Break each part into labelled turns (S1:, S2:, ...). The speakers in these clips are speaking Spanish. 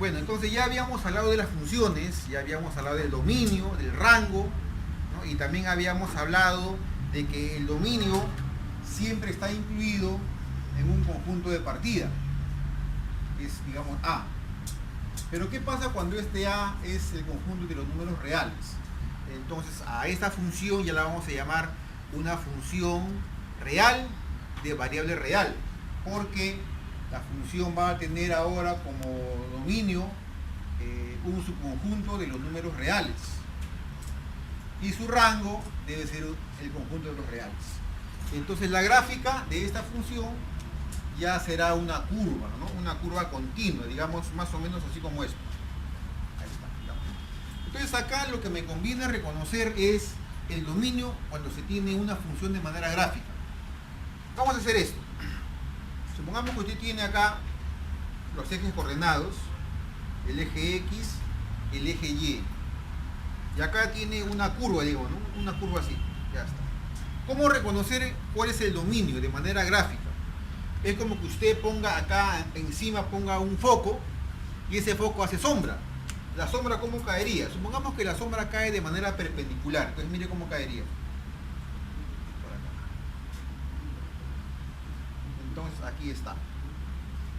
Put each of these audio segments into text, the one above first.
S1: Bueno, entonces ya habíamos hablado de las funciones, ya habíamos hablado del dominio, del rango, ¿no? Y también habíamos hablado de que el dominio siempre está incluido en un conjunto de partida, que es, digamos, A. Pero ¿qué pasa cuando este A es el conjunto de los números reales? Entonces a esta función ya la vamos a llamar una función real de variable real, porque la función va a tener ahora como dominio un subconjunto de los números reales y su rango debe ser el conjunto de los reales. Entonces la gráfica de esta función ya será una curva, ¿no? Una curva continua, digamos más o menos así como esto. Ahí está, digamos. Entonces acá lo que me conviene reconocer es el dominio cuando se tiene una función de manera gráfica. Vamos a hacer esto. Supongamos que usted tiene acá los ejes coordenados, el eje X, el eje Y. Y acá tiene una curva, digo, ¿no? Una curva así, ya está. ¿Cómo reconocer cuál es el dominio de manera gráfica? Es como que usted ponga acá encima, ponga un foco y ese foco hace sombra. ¿La sombra cómo caería? Supongamos que la sombra cae de manera perpendicular. Entonces mire cómo caería. Por acá. Entonces aquí está.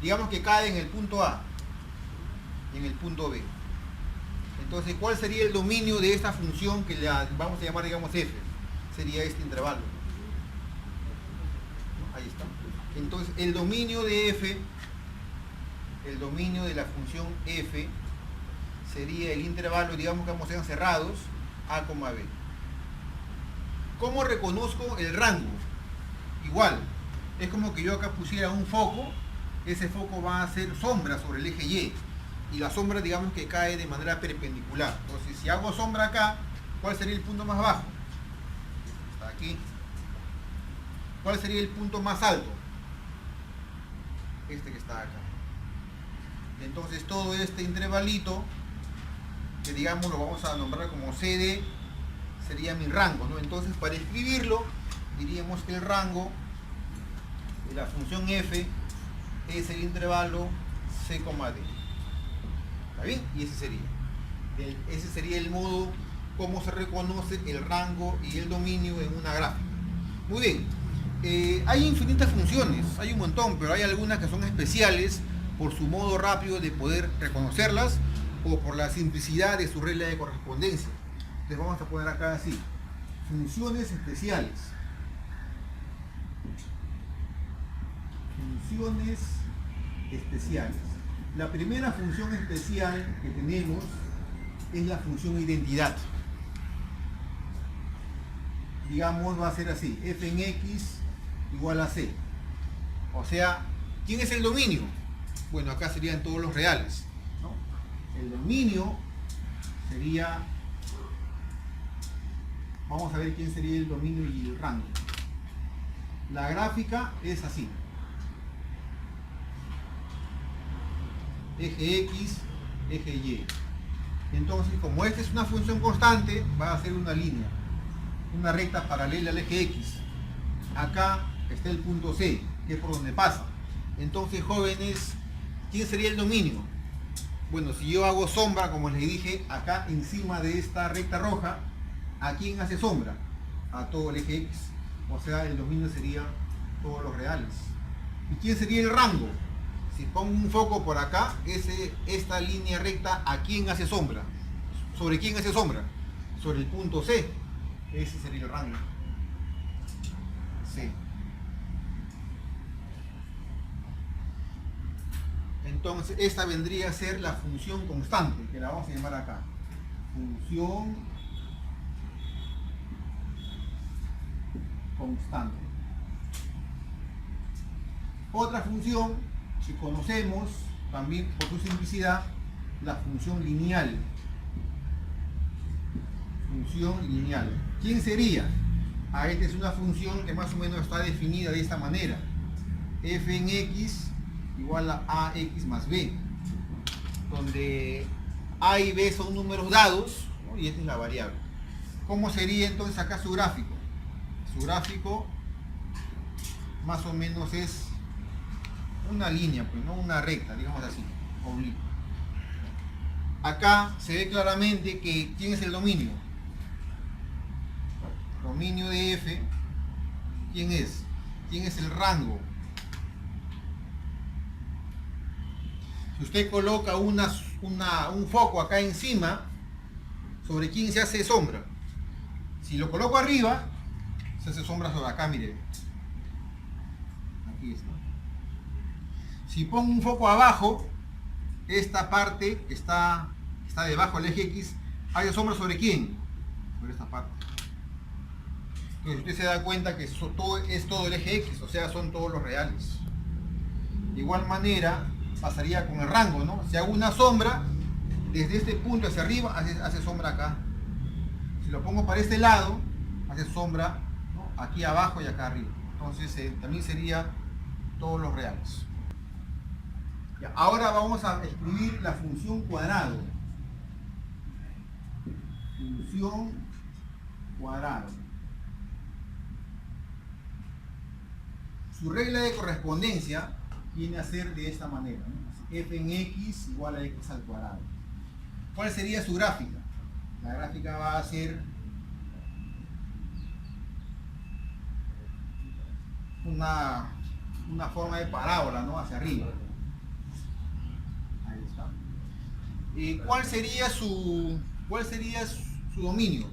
S1: Digamos que cae en el punto A y en el punto B. Entonces, ¿cuál sería el dominio de esta función que la vamos a llamar, digamos, f? Sería este intervalo. Ahí está. Entonces, el dominio de f, el dominio de la función f, sería el intervalo, digamos que ambos sean cerrados, a, b. ¿Cómo reconozco el rango? Igual, es como que yo acá pusiera un foco, ese foco va a hacer sombra sobre el eje Y, y la sombra digamos que cae de manera perpendicular. Entonces si hago sombra acá, ¿cuál sería el punto más bajo? Está aquí. ¿Cuál sería el punto más alto? Este que está acá. Entonces todo este intervalito, que digamos lo vamos a nombrar como CD, sería mi rango, ¿no? Entonces para escribirlo, diríamos que el rango de la función f es el intervalo c, d. ¿Está bien? Y ese sería el modo como se reconoce el rango y el dominio en una gráfica. Muy bien. Hay infinitas funciones, hay un montón, pero hay algunas que son especiales por su modo rápido de poder reconocerlas o por la simplicidad de su regla de correspondencia. Entonces vamos a poner acá así: funciones especiales. Funciones especiales. La primera función especial que tenemos es la función identidad. Digamos, va a ser así: f en x igual a c. O sea, ¿quién es el dominio? Bueno, acá serían todos los reales, ¿no? El dominio sería... Vamos a ver quién sería el dominio y el rango. La gráfica es así: eje X, eje Y. Entonces, como esta es una función constante, va a ser una línea, una recta paralela al eje X. Acá está el punto C, que es por donde pasa. Entonces, jóvenes, ¿quién sería el dominio? Bueno, si yo hago sombra, como les dije, acá encima de esta recta roja, ¿a quién hace sombra? A todo el eje X. O sea, el dominio sería todos los reales. ¿Y quién sería el rango? Si pongo un foco por acá, esta línea recta, ¿a quién hace sombra? ¿Sobre quién hace sombra? Sobre el punto C. Ese sería el rango. C. Entonces, esta vendría a ser la función constante, que la vamos a llamar acá. Función constante. Otra función, si conocemos, también por su simplicidad, la función lineal. Función lineal. ¿Quién sería? Esta es una función que más o menos está definida de esta manera: f en x igual a ax más b, donde a y b son números dados, ¿no? Y esta es la variable. ¿Cómo sería entonces acá su gráfico? Su gráfico más o menos es una línea, pues, no una recta, digamos así, oblicua. acá se ve claramente que ¿quién es el dominio? Dominio de F, ¿quién es? ¿Quién es el rango? Si usted coloca un foco acá encima, ¿sobre quién se hace sombra? Si lo coloco arriba, se hace sombra sobre acá, mire. Aquí está. Si pongo un foco abajo, esta parte está debajo del eje X, ¿hay sombra sobre quién? Sobre esta parte. Entonces usted se da cuenta que es todo el eje X, o sea, son todos los reales. De igual manera, pasaría con el rango, ¿no? Si hago una sombra, desde este punto hacia arriba, hace sombra acá. Si lo pongo para este lado, hace sombra, ¿no?, aquí abajo y acá arriba. Entonces también sería todos los reales. Ya, ahora vamos a escribir la función cuadrado. Función cuadrado. Su regla de correspondencia viene a ser de esta manera, ¿no? F en X igual a X al cuadrado. ¿Cuál sería su gráfica? La gráfica va a ser una forma de parábola, ¿no?, hacia arriba. Ahí está. ¿Cuál sería su dominio?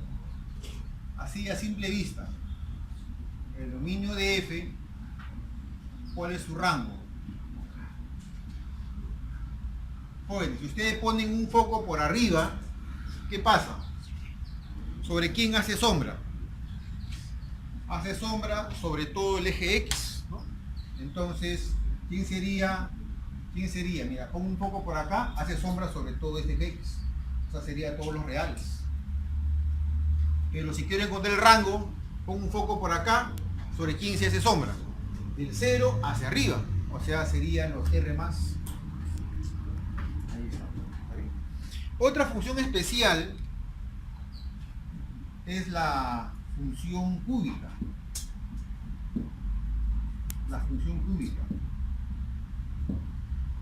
S1: Así a simple vista. El dominio de F, ¿cuál es su rango? Jóvenes, si ustedes ponen un foco por arriba, ¿qué pasa? ¿Sobre quién hace sombra? Hace sombra sobre todo el eje X, ¿no? Entonces, ¿quién sería? Mira, pongo un foco por acá, hace sombra sobre todo este eje X. O sea, sería todos los reales. Pero si quiero encontrar el rango, pongo un foco por acá, ¿sobre quién se hace sombra? Del 0 hacia arriba. O sea, serían los R más. Ahí está. ¿Está bien? Otra función especial es la función cúbica. La función cúbica.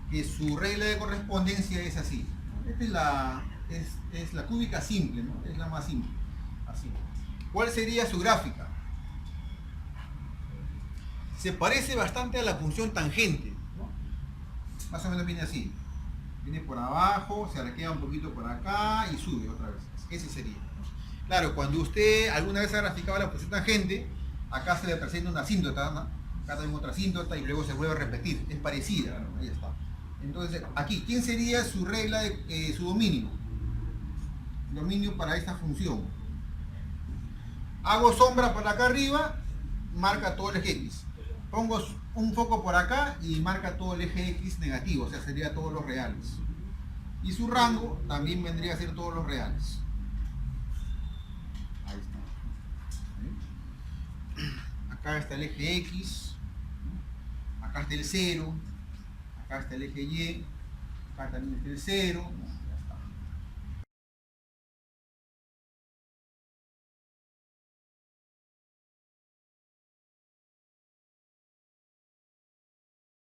S1: Que su regla de correspondencia es así. Esta es la cúbica simple, ¿no? Es la más simple. Así. ¿Cuál sería su gráfica? Se parece bastante a la función tangente, ¿no? Más o menos viene así. Viene por abajo, se arquea un poquito por acá y sube otra vez. Ese sería. Claro, cuando usted alguna vez ha graficado la función tangente, acá se le presenta una asíntota, ¿no? Acá también otra asíntota y luego se vuelve a repetir. Es parecida, ¿no? Ahí está. Entonces, aquí, ¿quién sería su regla de su dominio? Dominio para esta función. Hago sombra por acá arriba, marca todo el eje X. Pongo un foco por acá y marca todo el eje X negativo, o sea, sería todos los reales. Y su rango también vendría a ser todos los reales. Ahí está. Acá está el eje X, acá está el 0, acá está el eje Y, acá también está el 0,